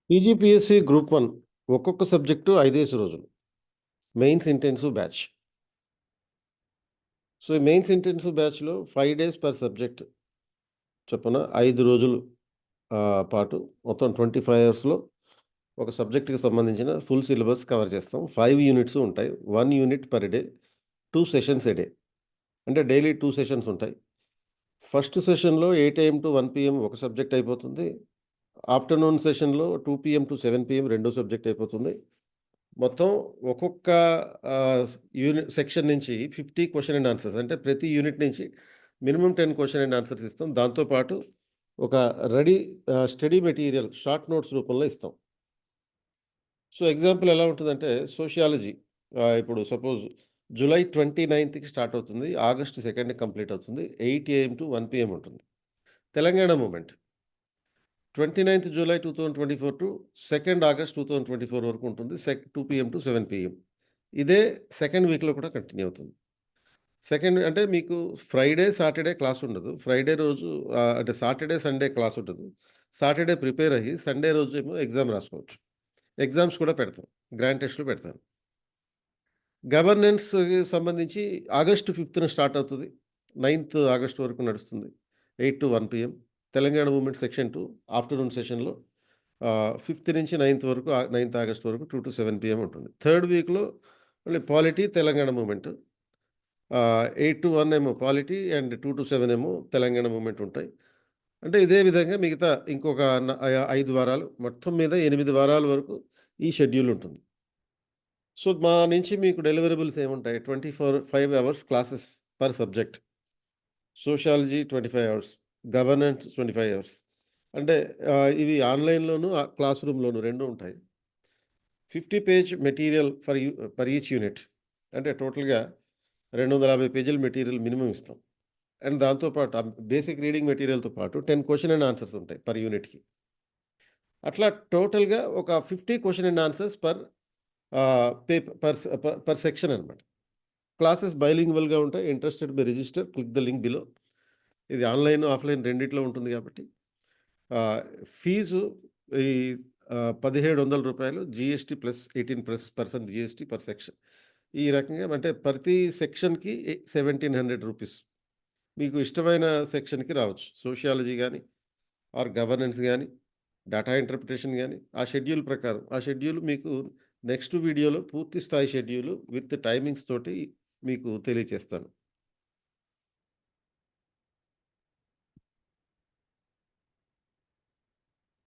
TGPSC group 1 ఒక్కొక్క subject 5 రోజులు. Mains intensive batch. So, ఈ మెయిన్స్ ఇంటెన్సివ్ బ్యాచ్‌లో 5 డేస్ పర్ సబ్జెక్ట్ చొప్పున 5 రోజులు పాటు మొత్తం 25 అవర్స్‌లో ఒక సబ్జెక్ట్‌కి సంబంధించిన ఫుల్ సిలబస్ కవర్ చేస్తాం. 5 యూనిట్స్ ఉంటాయి. 1 unit per day. 2 sessions a day. అంటే డైలీ 2 సెషన్స్ ఉంటాయి. ఫస్ట్ సెషన్‌లో 8 AM టు 1 PM ఒక సబ్జెక్ట్ అయిపోతుంది. ఆఫ్టర్‌నూన్ సెషన్‌లో 2 PM టు 7 PM రెండో సబ్జెక్ట్ అయిపోతుంది. మొత్తం ఒక్కొక్క సెక్షన్ నుంచి 50 క్వెషన్ అండ్ ఆన్సర్స్, అంటే ప్రతి యూనిట్ నుంచి మినిమమ్ 10 క్వెషన్ అండ్ ఆన్సర్స్ ఇస్తాం. దాంతో పాటు ఒక ready steady material short notes రూపంలో ఇస్తాం. సో, ఎగ్జాంపుల్ ఎలా ఉంటుందంటే సోషియాలజీ ఇప్పుడు సపోజ్ జూలై 29కి స్టార్ట్ అవుతుంది. ఆగస్ట్ 2కి కంప్లీట్ అవుతుంది. 8 AM టు 1 PM ఉంటుంది. Telangana movement 29th July 2024 to 2nd August 2024 వరకు ఉంటుంది. 2 PM టు 7 PM. ఇదే సెకండ్ వీక్‌లో కూడా కంటిన్యూ అవుతుంది. సెకండ్ అంటే మీకు ఫ్రైడే, సాటర్డే క్లాస్ ఉండదు. ఫ్రైడే రోజు అంటే సాటర్డే, సండే క్లాస్ ఉంటది. సాటర్డే ప్రిపేర్ అయ్యి సండే రోజేమో ఎగ్జామ్ రాసుకోవచ్చు. ఎగ్జామ్స్ కూడా పెడతాం. గ్రాండ్ టెస్ట్‌లు పెడతాను. గవర్నెన్స్‌కి సంబంధించి ఆగస్ట్ 5థ్ స్టార్ట్ అవుతది. 9th ఆగస్ట్ వరకు నడుస్తుంది. 8-1 PM. Telangana movement section 2 afternoon సెషన్‌లో 5th నుంచి 9th వరకు 9th ఆగస్ట్ వరకు 2-7 PM ఉంటుంది. థర్డ్ వీక్‌లో మళ్ళీ పాలిటీ, తెలంగాణ మూవ్‌మెంట్ 8-1 ఏమో పాలిటీ అండ్ 2-7 ఏమో తెలంగాణ మూవ్‌మెంట్ ఉంటాయి. అంటే ఇదే విధంగా మిగతా ఇంకొక 5 వారాలు మొత్తం మీద 8 వారాల వరకు ఈ షెడ్యూల్ ఉంటుంది. సో, మా నుంచి మీకు డెలివరబుల్స్ ఏముంటాయి? 5 hours classes per subject. Sociology 25 hours. Governance 25 hours. అంటే ఇవి ఆన్‌లైన్‌లోను, క్లాస్ రూమ్‌లోను 2 ఉంటాయి. 50 page material for each unit. అంటే టోటల్‌గా 250 పేజీల మెటీరియల్ మినిమమ్ ఇస్తాం. అండ్ దాంతో పాటు బేసిక్ రీడింగ్ మెటీరియల్‌తో పాటు 10 క్వెషన్ అండ్ ఆన్సర్స్ ఉంటాయి పర్ యూనిట్‌కి. అట్లా టోటల్‌గా ఒక 50 question and answers per per section అనమాట. క్లాసెస్ బైలింగ్వల్‌గా ఉంటాయి. Interested by register. Click the link below. ఇది ఆన్‌లైన్, ఆఫ్‌లైన్ రెండిట్లో ఉంటుంది కాబట్టి ఆహ్, ఫీజు ఈ రూ. 1,700 GST plus 18% GST per section. ఈ రకంగా అంటే ప్రతి సెక్షన్‌కి రూ. 1,700 మీకు ఇష్టమైన సెక్షన్‌కి రావచ్చు. సోషియాలజీ గాని, ఆర్ గవర్నెన్స్ గాని, డేటా ఇంటర్ప్రిటేషన్ గాని, ఆ షెడ్యూల్ ప్రకారం. ఆ షెడ్యూల్ మీకు నెక్స్ట్ వీడియోలో పూర్తి స్థాయి షెడ్యూల్ విత్ టైమింగ్స్ తోటి మీకు తెలియచేస్తాను.